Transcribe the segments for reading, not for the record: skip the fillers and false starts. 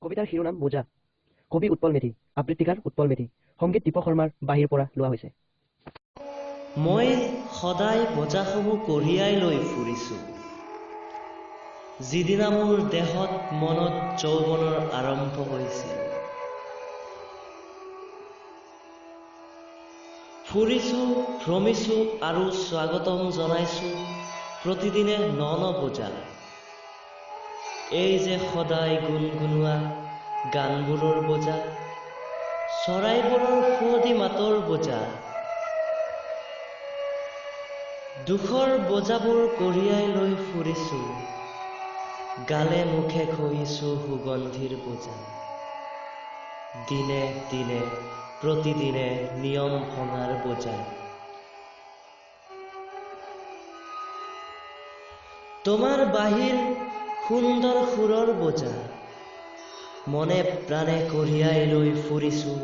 কবিতাৰ শিৰোনাম বোজা। কবি উৎপল মেধি, আবৃত্তিকাৰ উৎপল মেধি, সংগীত দীপক শৰ্মাৰ বাঁহীৰ পৰা লোৱা হৈছে। মই সদায় বোজাসমূহ কঢ়িয়াই লৈ ফুৰিছোঁ, যিদিনা মোৰ দেহত মনত যৌৱনৰ আৰম্ভ হৈছিল। ফুৰিছোঁ, ভ্ৰমিছোঁ আৰু স্বাগতম জনাইছোঁ প্ৰতিদিনে ন বোজা। এই যে সদায় গুণগুণোৱা গানবোৰৰ বোজা, চৰাইবোৰৰ সুৱদী মাতৰ বোজা। দুখৰ বোজাবোৰ কঢ়িয়াই লৈ ফুৰিছোঁ, গালে মুখে ঘঁহিছোঁ সুগন্ধিৰ বোজা। দিনে দিনে প্ৰতিদিনে নিয়ম ভঙাৰ বোজা। তোমাৰ বাঁহীৰ সুন্দৰ সুৰৰ বোজা, মনে প্ৰাণে কঢ়িয়াই লৈ ফুৰিছোঁ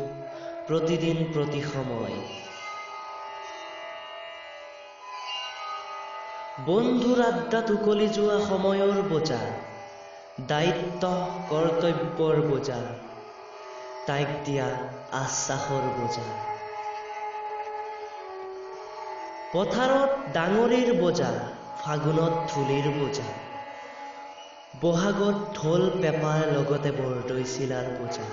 প্ৰতিদিন প্ৰতি সময়। বন্ধুৰ আড্ডাত উকলি যোৱা সময়ৰ বোজা, দায়িত্ব কৰ্তব্যৰ বোজা, তাইক দিয়া আশ্বাসৰ বোজা। পথাৰত ডাঙৰিৰ বোজা, ফাগুনত ধূলিৰ বোজা, বহাগত ঢোল পেঁপাৰ লগতে বৰদৈচিলাৰ বোজা।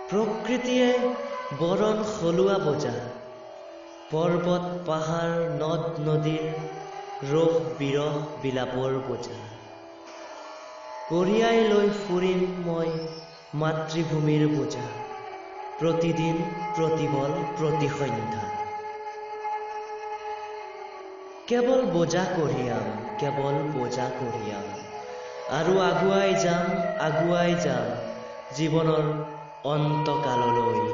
প্ৰকৃতিয়ে বৰণ সলোৱা বোজা, পৰ্বত পাহাৰ নদ নদীৰ ৰোষ বিৰহ বিলাপৰ বোজা। কঢ়িয়াই লৈ ফুৰিম মই মাতৃভূমিৰ বোজা, প্ৰতিদিন প্ৰতিবল প্ৰতি সন্ধ্যা। কেৱল বোজা কঢ়িয়াম, কেৱল বোজা কঢ়িয়াম, আৰু আগুৱাই যাম জীৱনৰ অন্তকাললৈ।